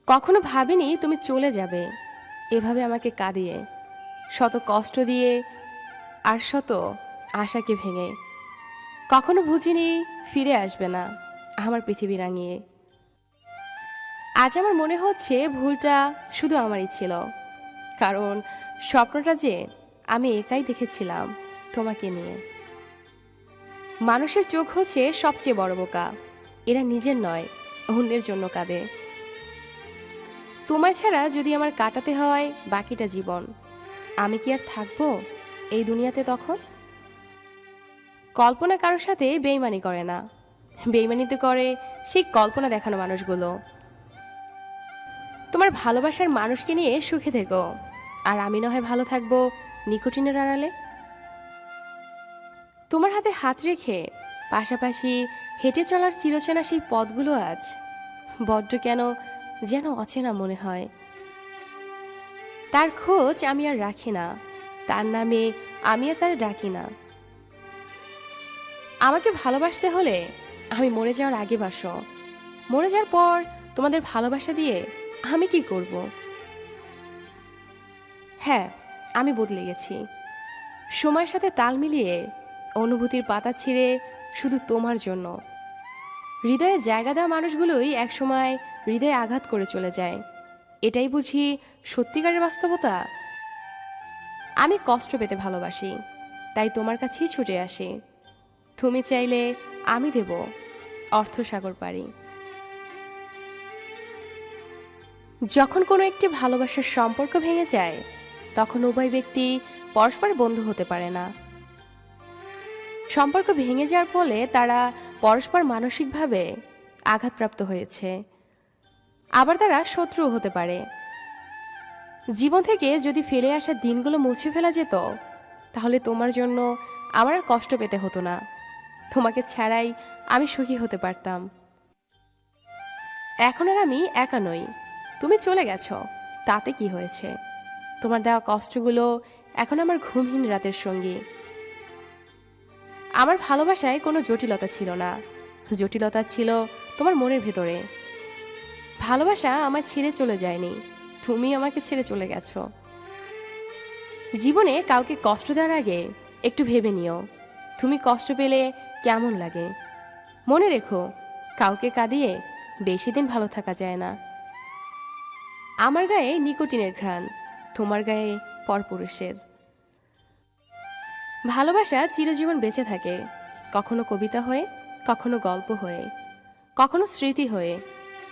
কখনো ভাবিনি তুমি চলে যাবে এভাবে আমাকে কাঁদিয়ে, শত কষ্ট দিয়ে আর শত আশাকে ভেঙে। কখনো বুঝিনি ফিরে আসবে না আমার পৃথিবী রাঙিয়ে। আজ আমার মনে হচ্ছে ভুলটা শুধু আমারই ছিল, কারণ স্বপ্নটা যে আমি একাই দেখেছিলাম তোমাকে নিয়ে। মানুষের চোখ হচ্ছে সবচেয়ে বড় বোকা, এরা নিজের নয় অন্যের জন্য কাঁদে। তোমায় ছাড়া যদি আমার কাটাতে হয় বাকিটা জীবন, আমি কি আর থাকবো এই দুনিয়াতে তখন? কল্পনা কারোর সাথে বেইমানি করে না, বেইমানিতে করে সেই কল্পনা দেখানো মানুষগুলো। তোমার ভালোবাসার মানুষকে নিয়ে সুখে থেকো, আর আমি না হয় ভালো থাকবো নিকোটিনের আড়ালে। তোমার হাতে হাত রেখে পাশাপাশি হেঁটে চলার চিরচেনা সেই পথগুলো আজ বড্ড কেন যেন অচেনা মনে হয়। তার খোঁজ আমি আর রাখি না, তার নামে আমি আর তার ডাকি না। আমাকে ভালোবাসতে হলে আমি মরে যাওয়ার আগে বাসো, মরে যাওয়ার পর তোমাদের ভালোবাসা দিয়ে আমি কি করব? হ্যাঁ, আমি বদলে গেছি, সময়ের সাথে তাল মিলিয়ে অনুভূতির পাতা ছিঁড়ে শুধু তোমার জন্য। হৃদয়ে জায়গা দেওয়া মানুষগুলোই একসময় হৃদয়ে আঘাত করে চলে যায়, এটাই বুঝি সত্যিকারের বাস্তবতা। আমি কষ্ট পেতে ভালোবাসি, তাই তোমার কাছেই ছুটে আসি। তুমি চাইলে আমি দেব অর্থসাগর পারি। যখন কোনো একটি ভালোবাসার সম্পর্ক ভেঙে যায়, তখন উভয় ব্যক্তি পরস্পর বন্ধু হতে পারে না। সম্পর্ক ভেঙে যাওয়ার ফলে তারা পরস্পর মানসিকভাবে আঘাতপ্রাপ্ত হয়েছে, আবার তারা শত্রুও হতে পারে। জীবন থেকে যদি ফেলে আসা দিনগুলো মুছে ফেলা যেত, তাহলে তোমার জন্য আমার আর কষ্ট পেতে হতো না, তোমাকে ছাড়াই আমি সুখী হতে পারতাম। এখন আর আমি একা নই, তুমি চলে গেছো, তাতে কি হয়েছে? তোমার দেওয়া কষ্টগুলো এখন আমার ঘুমহীন রাতের সঙ্গী। আমার ভালোবাসায় কোনো জটিলতা ছিল না, জটিলতা ছিল তোমার মনের ভেতরে। ভালোবাসা আমায় ছেড়ে চলে যায়নি, তুমি আমাকে ছেড়ে চলে গেছো। জীবনে কাউকে কষ্ট দেওয়ার আগে একটু ভেবে নিও তুমি কষ্ট পেলে কেমন লাগে। মনে রেখো, কাউকে কাঁদিয়ে বেশি দিন ভালো থাকা যায় না। আমার গায়ে নিকোটিনের ঘ্রাণ, তোমার গায়ে পরপুরুষের। ভালোবাসা চিরজীবন বেঁচে থাকে, কখনো কবিতা হয়ে, কখনো গল্প হয়ে, কখনো স্মৃতি হয়ে,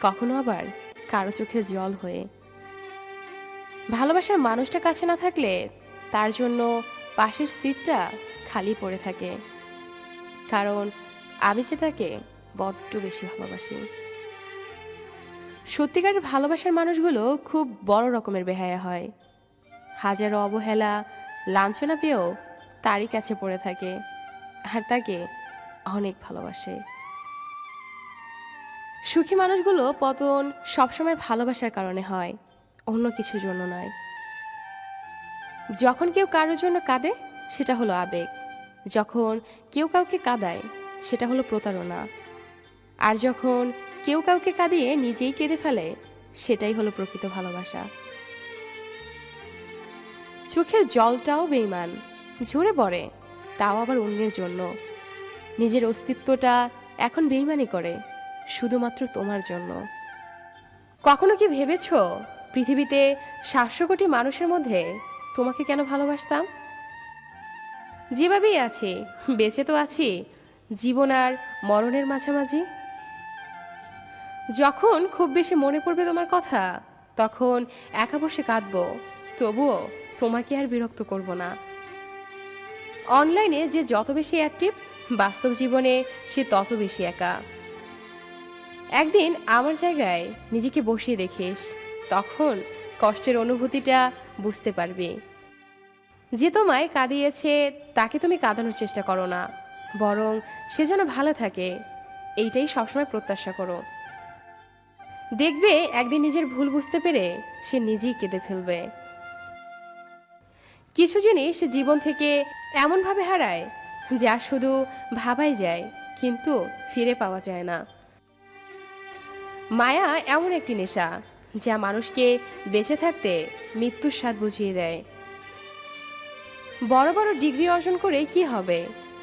কখনো আবার কারো চোখের জল হয়ে। ভালোবাসার মানুষটা কাছে না থাকলে তার জন্য পাশের সিটটা খালি পড়ে থাকে, কারণ আমি যে তাকে বড্ড বেশি ভালোবাসি। সত্যিকারের ভালোবাসার মানুষগুলো খুব বড় রকমের বেহায়া হয়, হাজারো অবহেলা লাঞ্ছনা পেয়েও তারই কাছে পড়ে থাকে, আর তাকে অনেক ভালোবাসে। সুখী মানুষগুলো পতন সবসময় ভালোবাসার কারণে হয়, অন্য কিছুর জন্য নয়। যখন কেউ কারোর জন্য কাঁদে সেটা হলো আবেগ, যখন কেউ কাউকে কাঁদায় সেটা হলো প্রতারণা, আর যখন কেউ কাউকে কাঁদিয়ে নিজেই কেঁদে ফেলে সেটাই হলো প্রকৃত ভালোবাসা। চোখের জলটাও বেইমান, ঝরে পড়ে, তাও আবার অন্যের জন্য। নিজের অস্তিত্বটা এখন বেইমানি করে শুধুমাত্র তোমার জন্য। কখনো কি ভেবেছ পৃথিবীতে 700 কোটি মানুষের মধ্যে তোমাকে কেন ভালোবাসতাম? যেভাবেই আছি, বেঁচে তো আছি জীবন আর মরণের মাঝামাঝি। যখন খুব বেশি মনে পড়বে তোমার কথা, তখন একা বসে কাঁদবো, তবুও তোমাকে আর বিরক্ত করব না। অনলাইনে যে যত বেশি অ্যাক্টিভ, বাস্তব জীবনে সে তত বেশি একা। একদিন আমার জায়গায় নিজেকে বসিয়ে দেখিস, তখন কষ্টের অনুভূতিটা বুঝতে পারবি। যে তোমায় কাঁদিয়েছে তাকে তুমি কাঁদানোর চেষ্টা করো না, বরং সে যেন ভালো থাকে এইটাই সবসময় প্রত্যাশা করো। দেখবে একদিন নিজের ভুল বুঝতে পেরে সে নিজেই কেঁদে ফেলবে। কিছু জিনিস জীবন থেকে এমনভাবে হারায় যা শুধু ভাবাই যায় কিন্তু ফিরে পাওয়া যায় না। মায়া এমন একটি নেশা যা মানুষকে বেঁচে থাকতে মৃত্যুর স্বাদ বুঝিয়ে দেয়। বড় বড় ডিগ্রি অর্জন করে কি হবে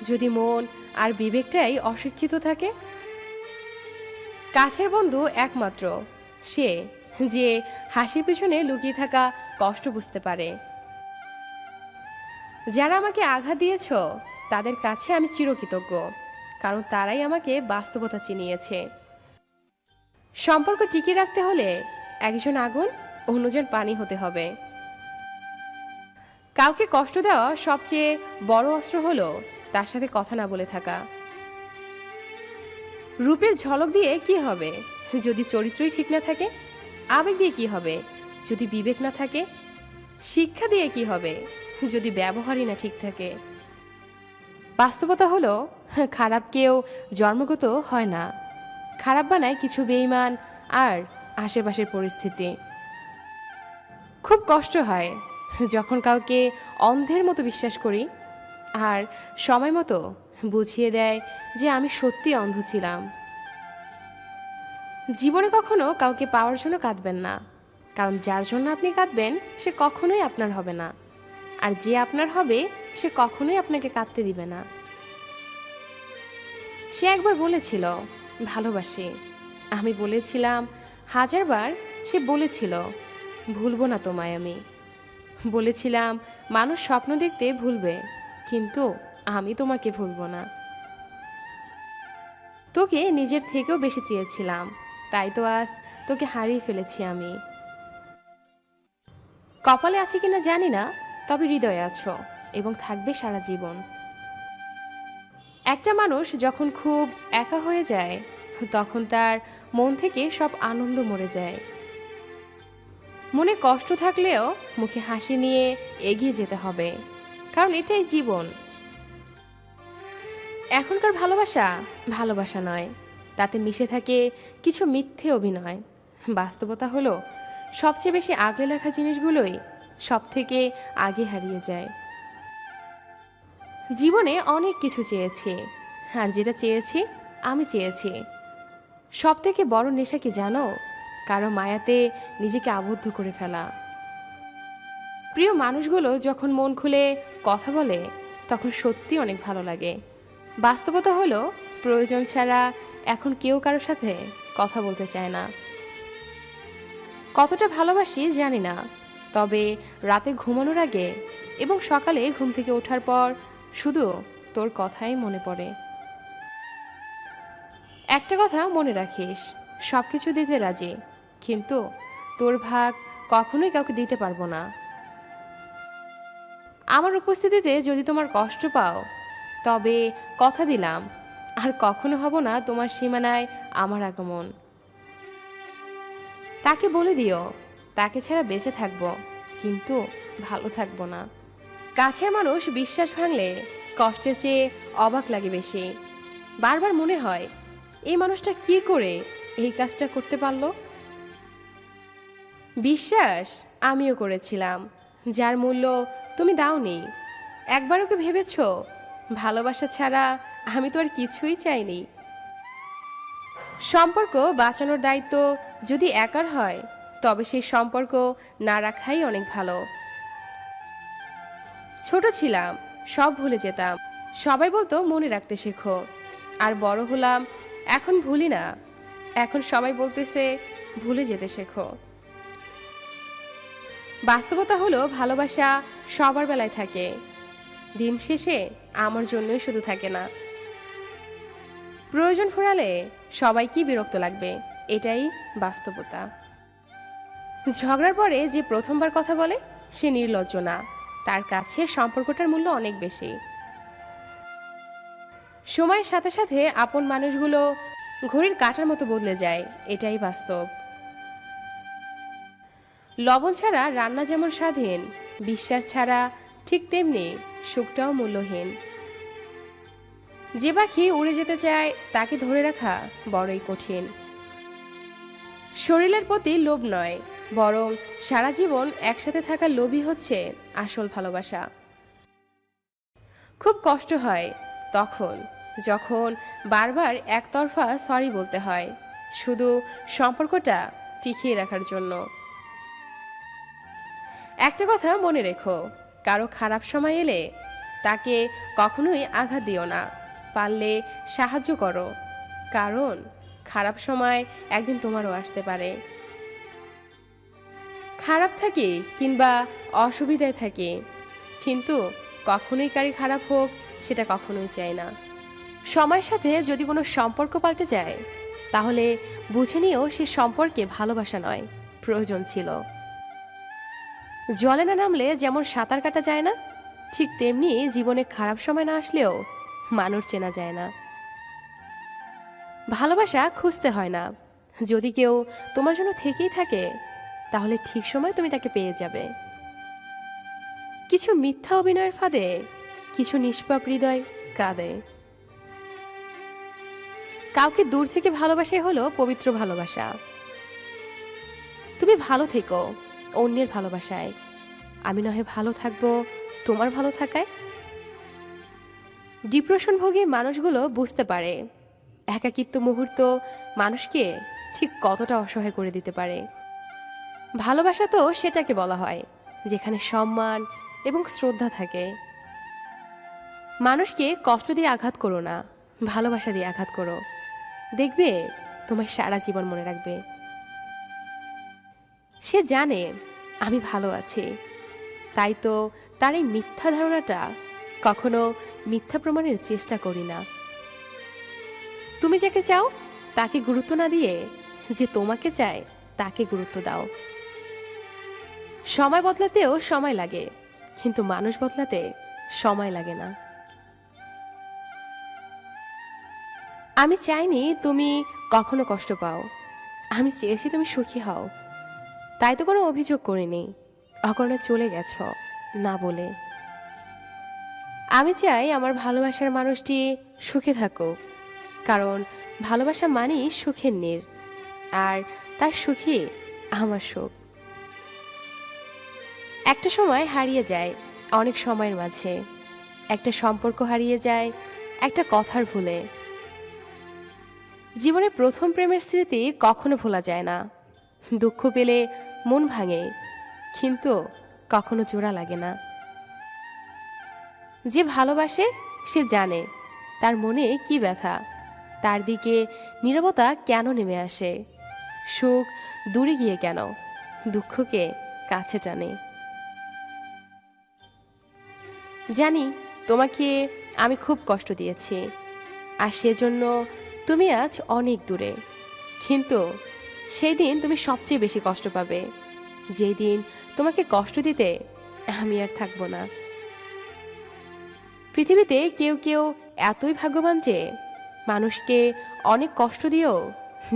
যদি মন আর বিবেকটাই অশিক্ষিত থাকে? কাছের বন্ধু একমাত্র সে যে হাসির পিছনে লুকিয়ে থাকা কষ্ট বুঝতে পারে। যারা আমাকে আঘাত দিয়েছ তাদের কাছে আমি চিরকৃতজ্ঞ, কারণ তারাই আমাকে বাস্তবতা চিনিয়েছে। সম্পর্ক টিকিয়ে রাখতে হলে একজন আগুন অন্যজন পানি হতে হবে। কাউকে কষ্ট দেওয়া সবচেয়ে বড় অস্ত্র হলো তার সাথে কথা না বলে থাকা। রূপের ঝলক দিয়ে কি হবে যদি চরিত্রই ঠিক না থাকে? আবেগ দিয়ে কি হবে যদি বিবেক না থাকে? শিক্ষা দিয়ে কি হবে যদি ব্যবহারই না ঠিক থাকে? বাস্তবতা হলো খারাপ কেউ জন্মগত হয় না, খারাপ বানায় কিছু বেঈমান আর আশেপাশের পরিস্থিতি। খুব কষ্ট হয় যখন কাউকে অন্ধের মতো বিশ্বাস করি আর সময় মতো বুঝিয়ে দেয় যে আমি সত্যি অন্ধ ছিলাম। জীবনে কখনো কাউকে পাওয়ার জন্য কাঁদবেন না, কারণ যার জন্য আপনি কাঁদবেন সে কখনোই আপনার হবে না, আর যে আপনার হবে সে কখনোই আপনাকে কাঁদতে দিবে না। সে একবার বলেছিল ভালোবাসি, আমি বলেছিলাম হাজারবার। সে বলেছিল ভুলবো না তোমায় আমি। বলেছিলাম মানুষ স্বপ্ন দেখতে ভুলবে, কিন্তু আমি তোমাকে ভুলবো না। তোকে নিজের থেকেও বেশি চেয়েছিলাম, তাই তো আজ তোকে হারিয়ে ফেলেছি আমি। কপালে আছে কিনা জানি না, তবে হৃদয়ে আছো এবং থাকবে সারা জীবন। একটা মানুষ যখন খুব একা হয়ে যায় তখন তার মন থেকে সব আনন্দ মরে যায়। মনে কষ্ট থাকলেও মুখে হাসি নিয়ে এগিয়ে যেতে হবে, কারণ এটাই জীবন। এখনকার ভালোবাসা ভালোবাসা নয়, তাতে মিশে থাকে কিছু মিথ্যে অভিনয়। বাস্তবতা হলো সবচেয়ে বেশি আগলে রাখা জিনিসগুলোই সব থেকে আগে হারিয়ে যায়। জীবনে অনেক কিছু চেয়েছি, আর যেটা চেয়েছি আমি চেয়েছি। সব থেকে বড় নেশা কি জানো? কারো মায়াতে নিজেকে আবদ্ধ করে ফেলা। প্রিয় মানুষগুলো যখন মন খুলে কথা বলে তখন সত্যি অনেক ভালো লাগে। বাস্তবতা হলো প্রয়োজন ছাড়া এখন কেউ কারোর সাথে কথা বলতে চায় না। কতটা ভালোবাসি জানি না, তবে রাতে ঘুমানোর আগে এবং সকালে ঘুম থেকে ওঠার পর শুধু তোর কথাই মনে পড়ে। একটা কথা মনে রাখিস, সব কিছু দিতে রাজি, কিন্তু তোর ভাগ কখনোই কাউকে দিতে পারবো না। আমার উপস্থিতিতে যদি তোমার কষ্ট পাও তবে কথা দিলাম আর কখনো হব না তোমার সীমানায় আমার আগমন। তাকে বলে দিও তাকে ছাড়া বেঁচে থাকবো, কিন্তু ভালো থাকবো না। কাছের মানুষ বিশ্বাস ভাঙলে কষ্টের চেয়ে অবাক লাগে বেশি। বারবার মনে হয় এই মানুষটা কি করে এই কাজটা করতে পারলো। বিশ্বাস আমিও করেছিলাম, যার মূল্য তুমি দাওনি। একবারও কি ভেবেছ ভালোবাসা ছাড়া আমি তো আর কিছুই চাইনি। সম্পর্ক বাঁচানোর দায়িত্ব যদি একার হয় তবে সেই সম্পর্ক না রাখাই অনেক ভালো। ছোট ছিলাম, সব ভুলে যেতাম, সবাই বলতো মনে রাখতে শেখো। আর বড় হলাম, এখন ভুলি না, এখন সবাই বলতেছে ভুলে যেতে শেখো। বাস্তবতা হলো ভালোবাসা সবার বেলায় থাকে, দিন শেষে আমার জন্যই শুধু থাকে না। প্রয়োজন ফুরালে সবাইকেই বিরক্ত লাগবে, এটাই বাস্তবতা। ঝগড়ার পরে যে প্রথমবার কথা বলে সে নির্লজ্জ না, তার কাছে সম্পর্কটার মূল্য অনেক বেশি। সময়ের সাথে সাথে আপন মানুষগুলো ঘড়ির কাঁটার মতো বদলে যায়, এটাই বাস্তব। লবণ ছাড়া রান্না যেমন স্বাধীন, বিশ্বাস ছাড়া ঠিক তেমনি সুখটাও মূল্যহীন। যে পাখি উড়ে যেতে চায় তাকে ধরে রাখা বড়ই কঠিন। শরীরের প্রতি লোভ নয়, বরং সারা জীবন একসাথে থাকার লোভই হচ্ছে আসল ভালোবাসা। খুব কষ্ট হয় তখন যখন বারবার একতরফা সরি বলতে হয়, শুধু সম্পর্কটা টিকিয়ে রাখার জন্য। একটা কথা মনে রেখো, কারো খারাপ সময় এলে তাকে কখনোই আঘাত দিও না, পারলে সাহায্য করো, কারণ খারাপ সময় একদিন তোমারও আসতে পারে। খারাপ থাকি কিংবা অসুবিধায় থাকি, কিন্তু কখনোই কারি খারাপ হোক সেটা কখনোই চাই না। সময়ের সাথে যদি কোনো সম্পর্ক পাল্টে যায়, তাহলে বুঝে নিও সে সম্পর্কে ভালোবাসা নয়, প্রয়োজন ছিল। জলে না নামলে যেমন সাঁতার কাটা যায় না, ঠিক তেমনি জীবনে খারাপ সময় না আসলেও মানুষ চেনা যায় না। ভালোবাসা খুঁজতে হয় না, যদি কেউ তোমার জন্য থেকেই থাকে তাহলে ঠিক সময় তুমি তাকে পেয়ে যাবে। কিছু মিথ্যা অভিনয়ের ফাঁদে কিছু নিষ্পাপ হৃদয় কাঁদে। কাউকে দূর থেকে ভালোবাসাই হলো পবিত্র ভালোবাসা। তুমি ভালো থেকো অন্যের ভালোবাসায়, আমি নয় ভালো থাকবো তোমার ভালো থাকায়। ডিপ্রেশনভোগী মানুষগুলো বুঝতে পারে একাকিত্ব মুহূর্ত মানুষকে ঠিক কতটা অসহায় করে দিতে পারে। ভালোবাসা তো সেটাকে বলা হয় যেখানে সম্মান এবং শ্রদ্ধা থাকে। মানুষকে কষ্ট দিয়ে আঘাত করো না, ভালোবাসা দিয়ে আঘাত করো, দেখবে তোমার সারা জীবন মনে রাখবে। সে জানে আমি ভালো আছি, তাই তো তার এই মিথ্যা ধারণাটা কখনো মিথ্যা প্রমাণের চেষ্টা করি না। তুমি যাকে চাও তাকে গুরুত্ব না দিয়ে যে তোমাকে চায় তাকে গুরুত্ব দাও। সময় বদলাতেও সময় লাগে, কিন্তু মানুষ বদলাতে সময় লাগে না। আমি চাইনি তুমি কখনো কষ্ট পাও, আমি চেয়েছি তুমি সুখী হও, তাই তো কোনো অভিযোগ করিনি অকারণে চলে গেছ না বলে। আমি চাই আমার ভালোবাসার মানুষটি সুখে থাকুক, কারণ ভালোবাসা মানেই সুখের নীড়, আর তার সুখী আমার সুখ। একটা সময় হারিয়ে যায় অনেক সময়ের মাঝে, একটা সম্পর্ক হারিয়ে যায় একটা কথার ভুলে। জীবনের প্রথম প্রেমের স্মৃতি কখনো ভোলা যায় না, দুঃখ পেলে মন ভাঙে কিন্তু কখনো জোড়া লাগে না। যে ভালোবাসে সে জানে তার মনে কি ব্যথা, তার দিকে নীরবতা কেন নেমে আসে, সুখ দূরে গিয়ে কেন দুঃখকে কাছে টানে। জানি তোমাকে আমি খুব কষ্ট দিয়েছি, আর সেজন্য তুমি আজ অনেক দূরে, কিন্তু সেই দিন তুমি সবচেয়ে বেশি কষ্ট পাবে, যেই দিন তোমাকে কষ্ট দিতে আমি আর থাকবো না। পৃথিবীতে কেউ কেউ এতই ভাগ্যবান যে মানুষকে অনেক কষ্ট দিয়েও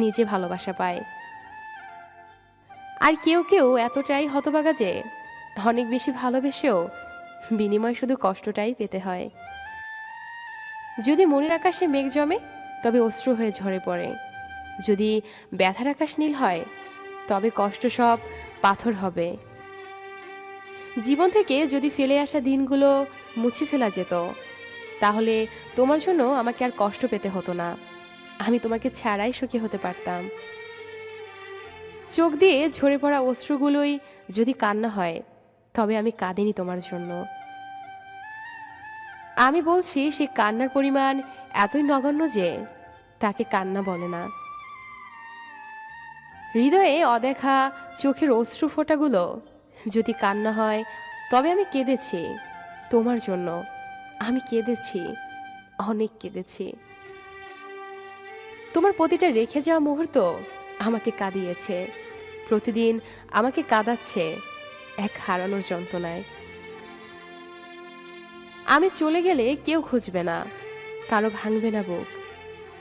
নিজে ভালোবাসা পায়, আর কেউ কেউ এতটাই হতভাগা যে অনেক বেশি ভালোবেসেও বিনিময় শুধু কষ্টটাই পেতে হয়। যদি মনের আকাশে মেঘ জমে তবে অশ্রু হয়ে ঝরে পড়ে, যদি ব্যথার আকাশ নীল হয় তবে কষ্ট সব পাথর হবে। জীবন থেকে যদি ফেলে আসা দিনগুলো মুছে ফেলা যেত, তাহলে তোমার জন্য আমাকে আর কষ্ট পেতে হতো না, আমি তোমাকে ছাড়াই সুখী হতে পারতাম। চোখ দিয়ে ঝরে পড়া অশ্রুগুলোই যদি কান্না হয় তবে আমি কাঁদিনি তোমার জন্য। আমি বলছি সে কান্নার পরিমাণ এতই নগণ্য যে তাকে কান্না বলে না। হৃদয়ে অদেখা চোখের অশ্রু ফোঁটাগুলো যদি কান্না হয় তবে আমি কেঁদেছি তোমার জন্য, আমি কেঁদেছি, অনেক কেঁদেছি। তোমার প্রতিটা রেখে যাওয়া মুহূর্ত আমাকে কাঁদিয়েছে, প্রতিদিন আমাকে কাঁদাচ্ছে এক হারানোর যন্ত্রণায়। আমি চলে গেলে কেউ খুঁজবে না, কারো ভাঙবে না বুক,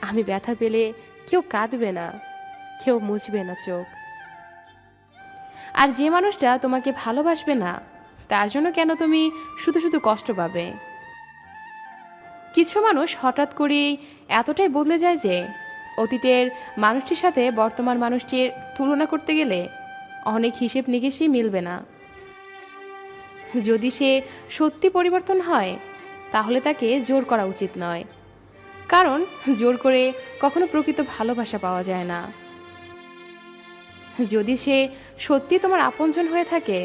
আমি ব্যথা পেলে কেউ কাঁদবে না, কেউ মুছবে না চোখ। আর যে মানুষটা তোমাকে ভালোবাসবে না তার জন্য কেন তুমি শুধু শুধু কষ্ট পাবে? কিছু মানুষ হঠাৎ করেই এতটাই বদলে যায় যে অতীতের মানুষটির সাথে বর্তমান মানুষটির তুলনা করতে গেলে অনেক হিসেব নিকেশই মিলবে না। যদি সে সত্যি পরিবর্তন হয় তাহলে তাকে জোর করা উচিত নয়, কারণ জোর করে কখনো প্রকৃত ভালোবাসা পাওয়া যায় না। যদি সে সত্যি তোমার আপনজন হয়ে থাকে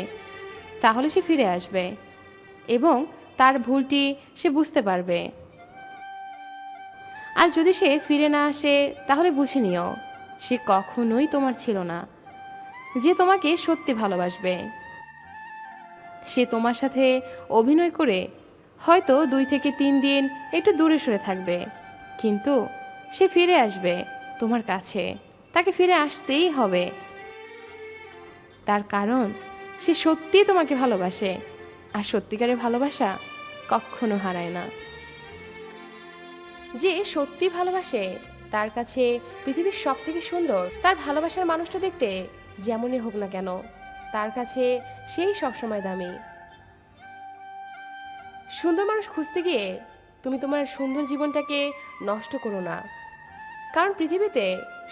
তাহলে সে ফিরে আসবে এবং তার ভুলটি সে বুঝতে পারবে। আর যদি সে ফিরে না আসে তাহলে বুঝে নিও সে কখনোই তোমার ছিল না, যে তোমাকে সত্যি ভালোবাসবে। সে তোমার সাথে অভিনয় করে হয়তো 2 থেকে 3 দিন একটু দূরে সরে থাকবে, কিন্তু সে ফিরে আসবে তোমার কাছে। তাকে ফিরে আসতেই হবে, তার কারণ সে সত্যিই তোমাকে ভালোবাসে, আর সত্যিকারের ভালোবাসা কখনো হারায় না। যে সত্যি ভালোবাসে তার কাছে পৃথিবীর সব থেকে সুন্দর তার ভালোবাসার মানুষটা দেখতে যেমনই হোক না কেন, তার কাছে সেই সবসময় দামি। সুন্দর মানুষ খুঁজতে গিয়ে তুমি তোমার সুন্দর জীবনটাকে নষ্ট করো না, কারণ পৃথিবীতে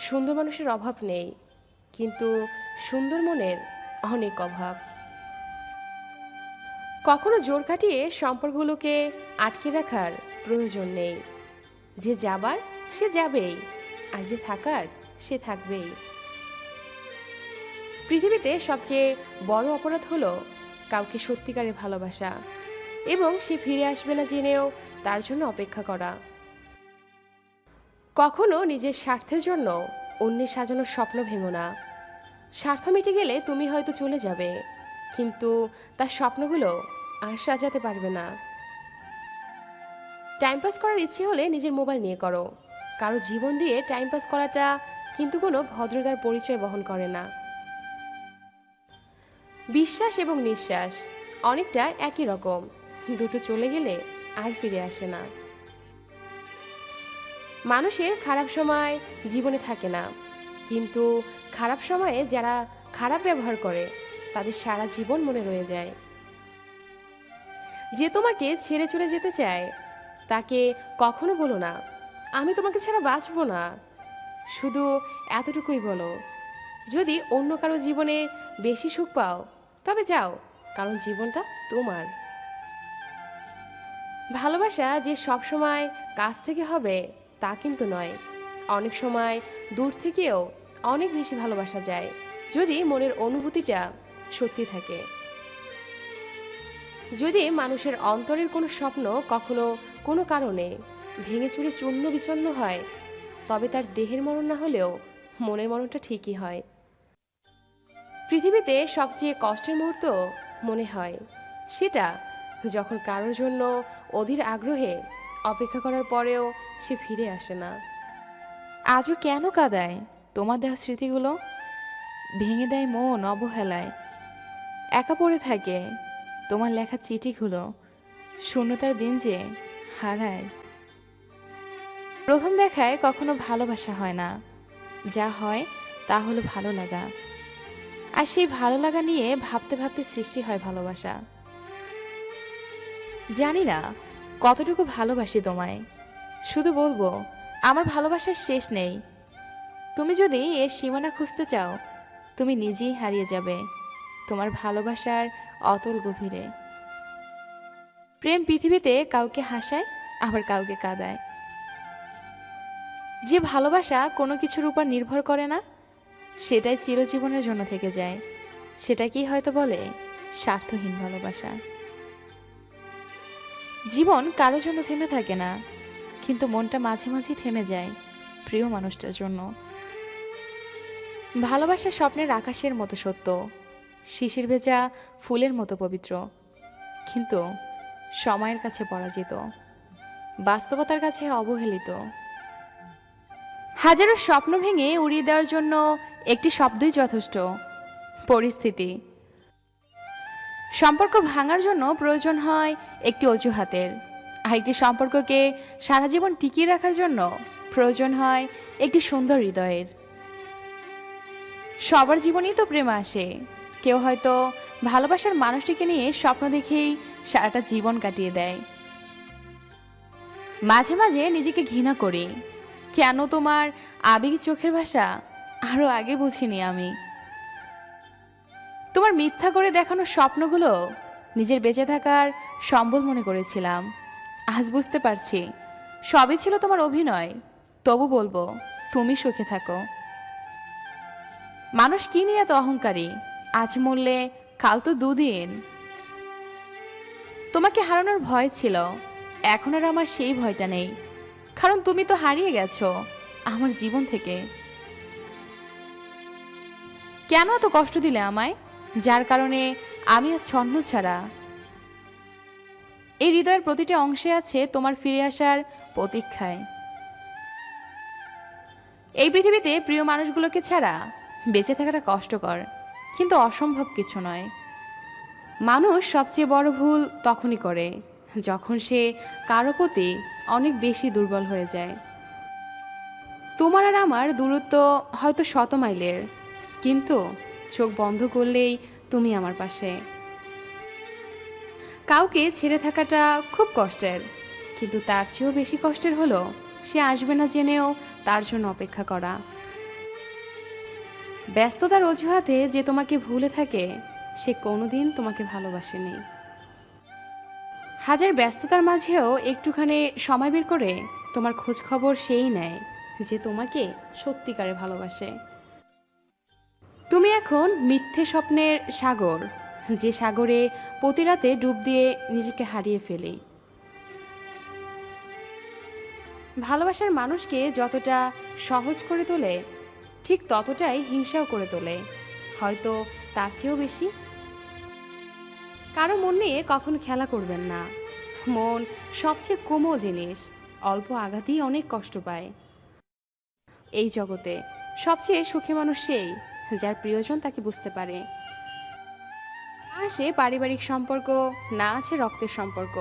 সুন্দর মানুষের অভাব নেই, কিন্তু সুন্দর মনের অনেক অভাব। কখনো জোর কাটিয়ে সম্পর্কগুলোকে আটকে রাখার প্রয়োজন নেই। যে যাবার সে যাবেই, আর যে থাকার সে থাকবেই। পৃথিবীতে সবচেয়ে বড় অপরাধ হলো কাউকে সত্যিকারের ভালোবাসা এবং সে ফিরে আসবে না জেনেও তার জন্য অপেক্ষা করা। কখনো নিজের স্বার্থের জন্য অন্যের সাজানো স্বপ্ন ভেঙো না। স্বার্থ মিটে গেলে তুমি হয়তো চলে যাবে, কিন্তু তার স্বপ্নগুলো আর সাজাতে পারবে না। টাইম পাস করার ইচ্ছে হলে নিজের মোবাইল নিয়ে করো, কারো জীবন দিয়ে টাইম পাস করাটা কিন্তু কোনো ভদ্রতার পরিচয় বহন করে না। বিশ্বাস এবং নিঃশ্বাস অনেকটা একই রকম, দুটো চলে গেলে আর ফিরে আসে না। মানুষের খারাপ সময় জীবনে থাকে না, কিন্তু খারাপ সময়ে যারা খারাপ ব্যবহার করে তাদের সারা জীবন মনে রয়ে যায়। যে তোমাকে ছেড়ে চলে যেতে চায় তাকে কখনো বলো না আমি তোমাকে ছাড়া বাঁচবো না। শুধু এতটুকুই বলো, যদি অন্য কারো জীবনে বেশি সুখ পাও তবে যাও, কারণ জীবনটা তোমার। ভালোবাসা যে সব সময় কাছ থেকে হবে তা কিন্তু নয়, অনেক সময় দূর থেকেও অনেক বেশি ভালোবাসা যায়, যদি মনের অনুভূতিটা সত্যি থাকে। যদি মানুষের অন্তরের কোনো স্বপ্ন কখনো কোনো কারণে ভেঙে চুরে চূর্ণ বিচন্ন হয়, তবে তার দেহের মরণ না হলেও মনের মরণটা ঠিকই হয়। পৃথিবীতে সবচেয়ে কষ্টের মুহূর্ত মনে হয় সেটা যখন কারোর জন্য অধীর আগ্রহে অপেক্ষা করার পরেও সে ফিরে আসে না। আজও কেন কাঁদায় তোমার দেওয়া স্মৃতিগুলো, ভেঙে দেয় মন অবহেলায়। একা পড়ে থাকে তোমার লেখা চিঠিগুলো, শূন্যতার দিন যে হারায়। প্রথম দেখায় কখনো ভালোবাসা হয় না, যা হয় তা হলো ভালো লাগা, আর সেই ভালো লাগা নিয়ে ভাবতে ভাবতে সৃষ্টি হয় ভালোবাসা। জানি না কতটুকু ভালোবাসি তোমায়, শুধু বলবো আমার ভালোবাসার শেষ নেই। তুমি যদি এর সীমানা খুঁজতে চাও তুমি নিজেই হারিয়ে যাবে তোমার ভালোবাসার অতল গভীরে। প্রেম পৃথিবীতে কাউকে হাসায় আবার কাউকে কাঁদায়। যে ভালোবাসা কোনো কিছুর উপর নির্ভর করে না সেটাই চিরজীবনের জন্য থেকে যায়, সেটাকেই হয়তো বলে স্বার্থহীন ভালোবাসা। জীবন কারো জন্য থেমে থাকে না, কিন্তু মনটা মাঝে মাঝে থেমে যায় প্রিয় মানুষটার জন্য। ভালোবাসা স্বপ্নের আকাশের মতো সত্য, শিশির ভেজা ফুলের মতো পবিত্র, কিন্তু সময়ের কাছে পরাজিত, বাস্তবতার কাছে অবহেলিত। হাজারো স্বপ্ন ভেঙে উড়িয়ে দেওয়ার জন্য একটি শব্দই যথেষ্ট, পরিস্থিতি। সম্পর্ক ভাঙার জন্য প্রয়োজন হয় একটি অজুহাতের, আর একটি সম্পর্ককে সারা জীবন টিকিয়ে রাখার জন্য প্রয়োজন হয় একটি সুন্দর হৃদয়ের। সবার জীবনেই তো প্রেম আসে, কেউ হয়তো ভালোবাসার মানুষটিকে নিয়ে স্বপ্ন দেখেই সারাটা জীবন কাটিয়ে দেয়। মাঝে মাঝে নিজেকে ঘৃণা করি, কেন তোমার আবেগী চোখের ভাষা আরো আগে বুঝিনি আমি। তোমার মিথ্যা করে দেখানো স্বপ্নগুলো নিজের বেঁচে থাকার সম্বল মনে করেছিলাম, আজ বুঝতে পারছি সবই ছিল তোমার অভিনয়। তবু বলবো তুমি সুখে থাকো। মানুষ কি নিয়ে এত অহংকারী? আজ মরলে কাল তো দুদিন। তোমাকে হারানোর ভয় ছিল, এখন আর আমার সেই ভয়টা নেই, কারণ তুমি তো হারিয়ে গেছো আমার জীবন থেকে। কেন এত কষ্ট দিলে আমায়, যার কারণে আমি আজ ছন্ন ছাড়া? এই হৃদয়ের প্রতিটা অংশে আছে তোমার ফিরে আসার প্রতীক্ষায়। এই পৃথিবীতে প্রিয় মানুষগুলোকে ছাড়া বেঁচে থাকাটা কষ্টকর, কিন্তু অসম্ভব কিছু নয়। মানুষ সবচেয়ে বড় ভুল তখনই করে যখন সে কারো প্রতি অনেক বেশি দুর্বল হয়ে যায়। তোমার আর আমার দূরত্ব হয়তো 100 মাইলের, কিন্তু চোখ বন্ধ করলেই তুমি আমার পাশে। কাউকে ছেড়ে থাকাটা খুব কষ্টের, কিন্তু তার চেয়েও বেশি কষ্টের হলো সে আসবে না জেনেও তার জন্য অপেক্ষা করা। ব্যস্ততার অজুহাতে যে তোমাকে ভুলে থাকে সে কোনোদিন তোমাকে ভালোবাসেনি। হাজার ব্যস্ততার মাঝেও একটুখানি সময় বের করে তোমার খোঁজ খবর সেই নেয় যে তোমাকে সত্যিকারে ভালোবাসে। তুমি এখন মিথ্যে স্বপ্নের সাগর, যে সাগরে প্রতি রাতে ডুব দিয়ে নিজেকে হারিয়ে ফেলি। ভালোবাসার মানুষকে যতটা সহজ করে তোলে ঠিক ততটাই হিংসাও করে তোলে, হয়তো তার চেয়েও বেশি। কারো মন নিয়ে কখনো খেলা করবেন না। মন সবচেয়ে কোমল জিনিস, অল্প আঘাতেই অনেক কষ্ট পায়। এই জগতে সবচেয়ে সুখী মানুষ সেই যার প্রিয়জন তাকে বুঝতে পারে। আসে পারিবারিক সম্পর্ক, না আছে রক্তের সম্পর্ক,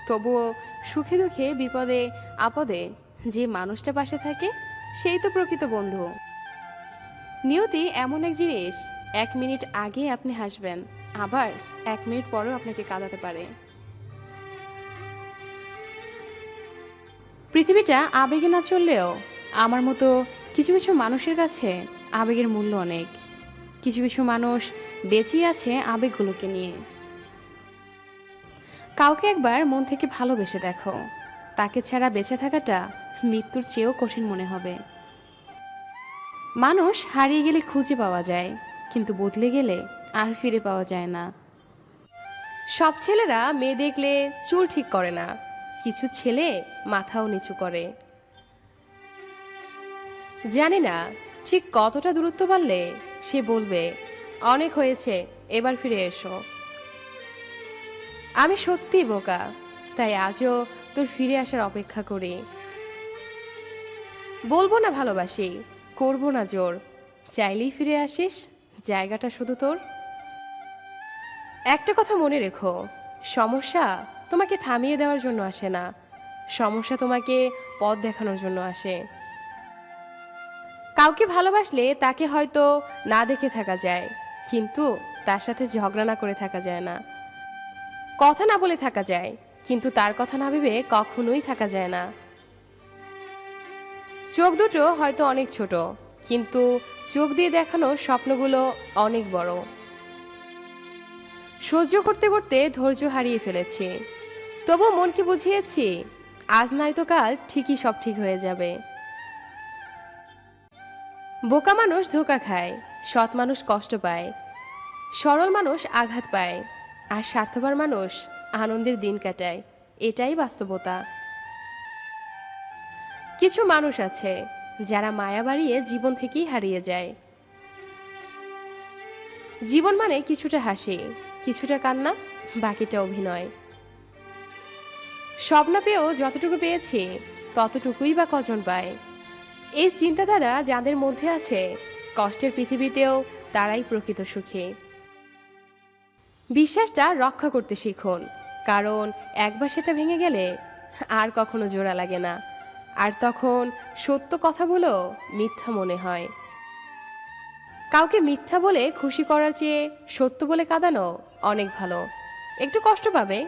তবুও সুখে দুঃখে বিপদে আপদে যে মানুষটা পাশে থাকে সেই তো প্রকৃত বন্ধু। নিয়তি এমন এক জিনিস, 1 মিনিট আগে আপনি হাসবেন, আবার 1 মিনিট পরেও আপনাকে কাঁদাতে পারে। পৃথিবীটা আবেগে না চললেও আমার মতো কিছু কিছু মানুষের কাছে আবেগের মূল্য অনেক। কিছু কিছু মানুষ বেঁচে আছে আবেগগুলোকে নিয়ে। কাউকে একবার মন থেকে ভালোবেসে দেখো, তাকে ছাড়া বেঁচে থাকাটা মৃত্যুর চেয়েও কঠিন মনে হবে। মানুষ হারিয়ে গেলে খুঁজে পাওয়া যায়, কিন্তু বদলে গেলে আর ফিরে পাওয়া যায় না। সব ছেলেরা মেয়ে দেখলে চুল ঠিক করে না, কিছু ছেলে মাথাও নিচু করে। জানি না ঠিক কতটা দূরত্ব বাড়লে সে বলবে অনেক হয়েছে, এবার ফিরে এসো। আমি সত্যি বোকা, তাই আজও তোর ফিরে আসার অপেক্ষা করি। বলবো না ভালোবাসি, করবো না জোর, চাইলেই ফিরে আসিস, জায়গাটা শুধু তোর। একটা কথা মনে রেখো, সমস্যা তোমাকে থামিয়ে দেওয়ার জন্য আসে না, সমস্যা তোমাকে পথ দেখানোর জন্য আসে। কাউকে ভালোবাসলে তাকে হয়তো না দেখে থাকা যায়, কিন্তু তার সাথে ঝগড়া না করে থাকা যায় না। কথা না বলে থাকা যায়, কিন্তু তার কথা না ভেবে কখনোই থাকা যায় না। চোখ দুটো হয়তো অনেক ছোট, কিন্তু চোখ দিয়ে দেখানো স্বপ্নগুলো অনেক বড়। সহ্য করতে করতে ধৈর্য হারিয়ে ফেলেছি, তবু মনকে বুঝিয়েছি আজ নয়তো কাল ঠিকই সব ঠিক হয়ে যাবে। বোকা মানুষ ধোঁকা খায়, সৎ মানুষ কষ্ট পায়, সরল মানুষ আঘাত পায়, আর স্বার্থপর মানুষ আনন্দের দিন কাটায়। এটাই বাস্তবতা। কিছু মানুষ আছে যারা মায়া বাড়িয়ে জীবন থেকেই হারিয়ে যায়। জীবন মানে কিছুটা হাসি, কিছুটা কান্না, বাকিটা অভিনয়। সব না পেয়েও যতটুকু পেয়েছি ততটুকুই বা কজন পায়। এই চিন্তাধারা যাদের মধ্যে আছে, কষ্টের পৃথিবীতেও তারাই প্রকৃত সুখী। বিশ্বাসটা রক্ষা করতে শিখুন, কারণ একবার সেটা ভেঙে গেলে আর কখনো জোড়া লাগে না, আর তখন সত্য কথাগুলো মিথ্যা মনে হয়। কাউকে মিথ্যা বলে খুশি করার চেয়ে সত্য বলে কাঁদানো অনেক ভালো। একটু কষ্ট পাবে,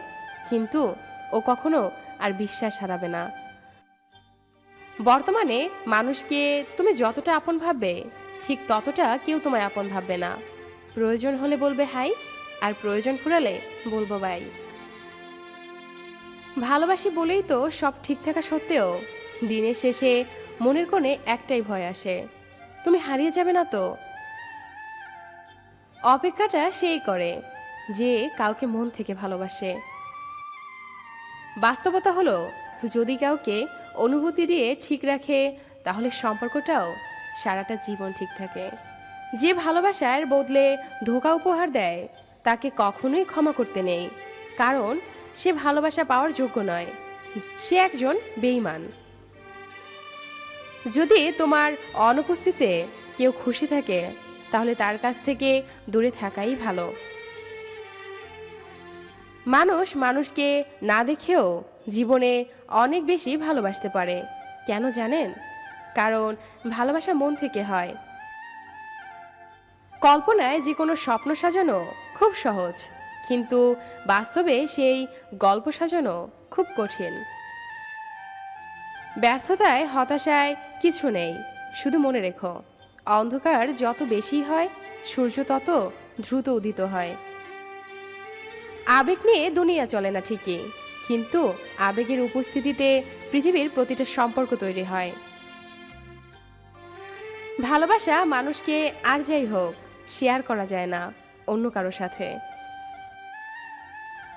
কিন্তু ও কখনো আর বিশ্বাস হারাবে না। বর্তমানে মানুষকে তুমি যতটা আপন ভাববে ঠিক ততটা কেউ তোমায় আপন ভাববে না। প্রয়োজন হলে বলবে হাই, আর প্রয়োজন ফুরালে বলবো বাই। ভালোবাসি বলেই তো সব ঠিক থাকা সত্ত্বেও দিনের শেষে মনের কোণে একটাই ভয় আসে, তুমি হারিয়ে যাবে না তো। অপেক্ষাটা সেই করে যে কাউকে মন থেকে ভালোবাসে। বাস্তবতা হলো, যদি কাউকে অনুভূতি দিয়ে ঠিক রাখে তাহলে সম্পর্কটাও সারাটা জীবন ঠিক থাকে। যে ভালোবাসার বদলে ধোঁকা উপহার দেয় তাকে কখনোই ক্ষমা করতে নেই, কারণ সে ভালোবাসা পাওয়ার যোগ্য নয়, সে একজন বেঈমান। যদি তোমার অনুপস্থিতিতে কেউ খুশি থাকে তাহলে তার কাছ থেকে দূরে থাকাই ভালো। মানুষ মানুষকে না দেখেও জীবনে অনেক বেশি ভালোবাসতে পারে। কেন জানেন? কারণ ভালোবাসা মন থেকে হয়। কল্পনায় যে কোনো স্বপ্ন সাজানো খুব সহজ, কিন্তু বাস্তবে সেই গল্প সাজানো খুব কঠিন। ব্যর্থতায় হতাশায় কিছু নেই, শুধু মনে রেখো, অন্ধকার যত বেশি হয় সূর্য তত দ্রুত উদিত হয়। আবেগ নিয়ে দুনিয়া চলে না ঠিকই, কিন্তু আবেগের উপস্থিতিতে পৃথিবীর প্রতিটা সম্পর্ক তৈরি হয়। ভালোবাসা মানুষকে আর যাই হোক শেয়ার করা যায় না অন্য কারো সাথে।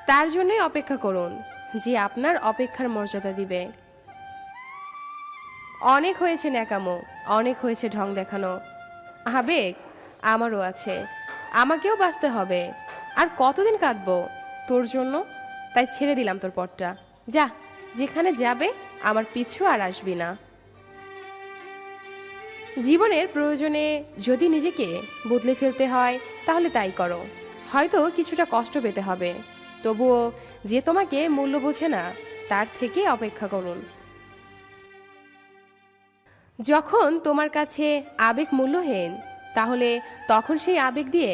তার জন্যই অপেক্ষা করুন যে আপনার অপেক্ষার মর্যাদা দিবে। অনেক হয়েছে ন্যাকামো, অনেক হয়েছে ঢং দেখানো। আবেগ আমারও আছে, আমাকেও বাঁচতে হবে। আর কতদিন কাঁদবো তোর জন্য? তাই ছেড়ে দিলাম তোর পথটা, যা যেখানে যাবে, আমার পিছু আর আসবি না। জীবনের প্রয়োজনে যদি নিজেকে বদলে ফেলতে হয় তাহলে তাই করো। হয়তো কিছুটা কষ্ট পেতে হবে, তবুও যে তোমাকে মূল্য বোঝে না তার থেকে অপেক্ষা করুন। যখন তোমার কাছে আবেগ মূল্যহীন, তাহলে তখন সেই আবেগ দিয়ে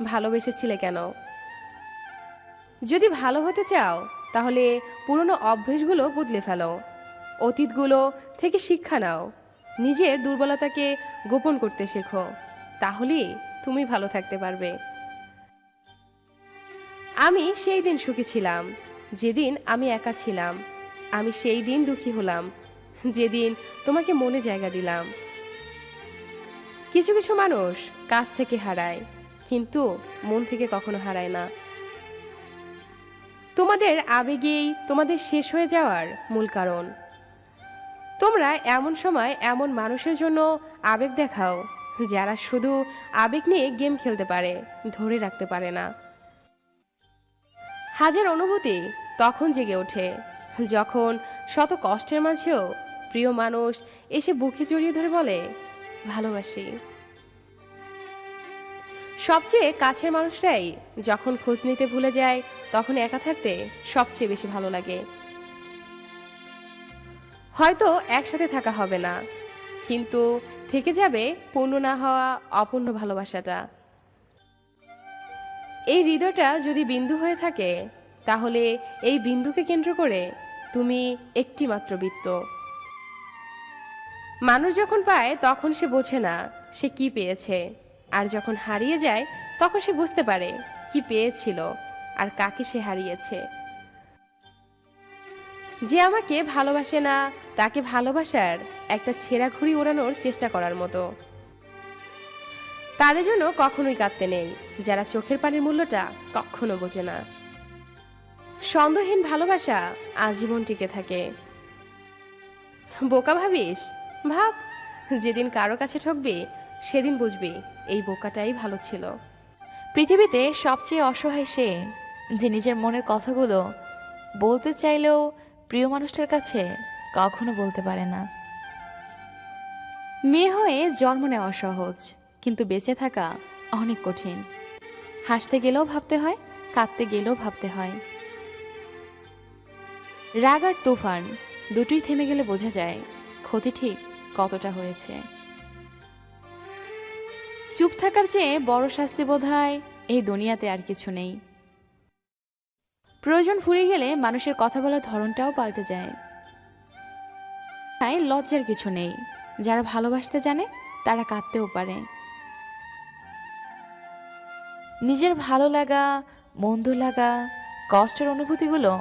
ভালোবেসেছিলে কেন? যদি ভালো হতে চাও তাহলে পুরনো অভ্যেসগুলো বদলে ফেলো, অতীতগুলো থেকে শিক্ষা নাও, নিজের দুর্বলতাকে গোপন করতে শেখো, তাহলেই তুমি ভালো থাকতে পারবে। আমি সেই দিন সুখী ছিলাম যেদিন আমি একা ছিলাম। আমি সেই দিন দুঃখী হলাম যেদিন তোমাকে মনে জায়গা দিলাম। কিছু কিছু মানুষ কাছ থেকে হারায়, কিন্তু মন থেকে কখনো হারায় না। তোমাদের আবেগেই তোমাদের শেষ হয়ে যাওয়ার মূল কারণ। তোমরা এমন সময় এমন মানুষের জন্য আবেগ দেখাও যারা শুধু আবেগ নিয়ে গেম খেলতে পারে, ধরে রাখতে পারে না। হাজার অনুভূতি তখন জেগে ওঠে যখন শত কষ্টের মাঝেও প্রিয় মানুষ এসে বুকে জড়িয়ে ধরে বলে, ভালোবাসি। সবচেয়ে কাছের মানুষরাই যখন খোঁজ নিতে ভুলে যায় তখন একা থাকতে সবচেয়ে বেশি ভালো লাগে। হয়তো একসাথে থাকা হবে না, কিন্তু থেকে যাবে পূর্ণ না হওয়া অপূর্ণ ভালোবাসাটা। এই হৃদয়টা যদি বিন্দু হয়ে থাকে তাহলে এই বিন্দুকে কেন্দ্র করে তুমি একটি মাত্র বৃত্ত। মানুষ যখন পায় তখন সে বোঝে না সে কি পেয়েছে, আর যখন হারিয়ে যায় তখন সে বুঝতে পারে কি পেয়েছিল আর কাকে সে হারিয়েছে। যে আমাকে ভালোবাসে না তাকে ভালোবাসার একটা ছেঁড়া ঘুড়ি ওড়ানোর চেষ্টা করার মতো। তাদের জন্য কখনোই কাঁদতে নেই যারা চোখের পানির মূল্যটা কখনো বোঝে না। সন্দেহহীন ভালোবাসা আজীবন টিকে থাকে। বোকা ভাবিস? ভাব, যেদিন কারো কাছে ঠকবি সেদিন বুঝবি এই বোকাটাই ভালো ছিল। পৃথিবীতে সবচেয়ে অসহায় সে যে নিজের মনের কথাগুলো বলতে চাইলেও প্রিয় মানুষটার কাছে কখনো বলতে পারে না। মেয়ে হয়ে জন্ম নেওয়া সহজ, কিন্তু বেঁচে থাকা অনেক কঠিন। হাসতে গেলেও ভাবতে হয়, কাঁদতে গেলেও ভাবতে হয়। রাগ আর তুফান দুটোই থেমে গেলে বোঝা যায় ক্ষতি ঠিক কতটা হয়েছে। চুপ থাকার চেয়ে বড় শাস্তি বোধহয় এই দুনিয়াতে আর কিছু নেই। প্রয়োজন ফুরিয়ে গেলে মানুষের কথা বলার ধরনটাও পাল্টে যায়। তাই লজ্জার কিছু নেই, যারা ভালোবাসতে জানে তারা কাঁদতেও পারে। নিজের ভালো লাগা, মন্দ লাগা, কষ্টের অনুভূতিগুলো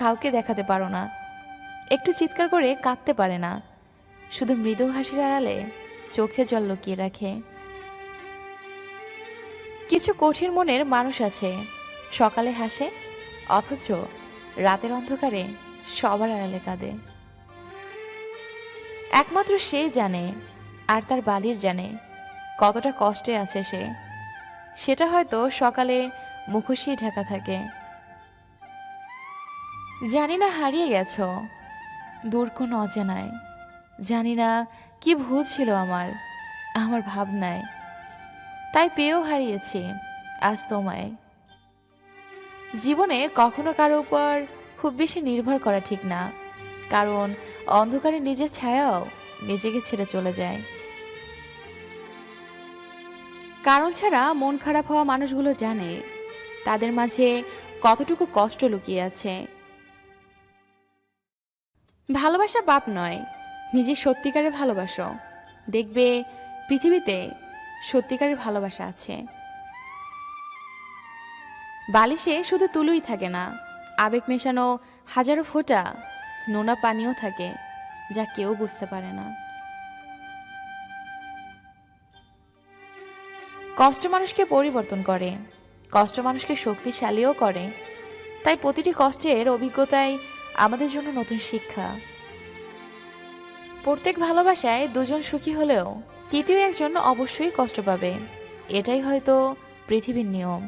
কাউকে দেখাতে পারো না, একটু চিৎকার করে কাঁদতে পারে না, শুধু মৃদু হাসির আড়ালে চোখে জল লুকিয়ে রাখে। কিছু কঠিন মনের মানুষ আছে, সকালে হাসে অথচ রাতের অন্ধকারে সবার আড়ালে কাঁদে। একমাত্র সেই জানে, আর তার বালির জানে কতটা কষ্টে আছে সে। সেটা হয়তো সকালে মুখোশই ঢাকা থাকে। জানি না হারিয়ে গেছো দূর কোনো অজানায়, জানি না কি ভুল ছিল আমার আমার ভাবনায়, তাই পেয়েও হারিয়েছি আজ তোমায়। জীবনে কখনো কারো উপর খুব বেশি নির্ভর করা ঠিক না, কারণ অন্ধকারে নিজের ছায়াও নিজেকে ছেড়ে চলে যায়। কারণ ছাড়া মন খারাপ হওয়া মানুষগুলো জানে তাদের মাঝে কতটুকু কষ্ট লুকিয়ে আছে। ভালোবাসা পাপ নয়, নিজের সত্যিকারের ভালোবাসো, দেখবে পৃথিবীতে সত্যিকারের ভালোবাসা আছে। বালিশে শুধু তুলোই থাকে না, আবেগ মেশানো হাজারো ফোঁটা নোনা পানিও থাকে, যা কেউ বুঝতে পারে না। কষ্ট মানুষকে পরিবর্তন করে, কষ্ট মানুষকে শক্তিশালীও করে। তাই প্রতিটি কষ্টের অভিজ্ঞতাই আমাদের জন্য নতুন শিক্ষা। প্রত্যেক ভালোবাসায় দুজন সুখী হলেও তৃতীয় একজন অবশ্যই কষ্ট পাবে, এটাই হয়তো পৃথিবীর নিয়ম।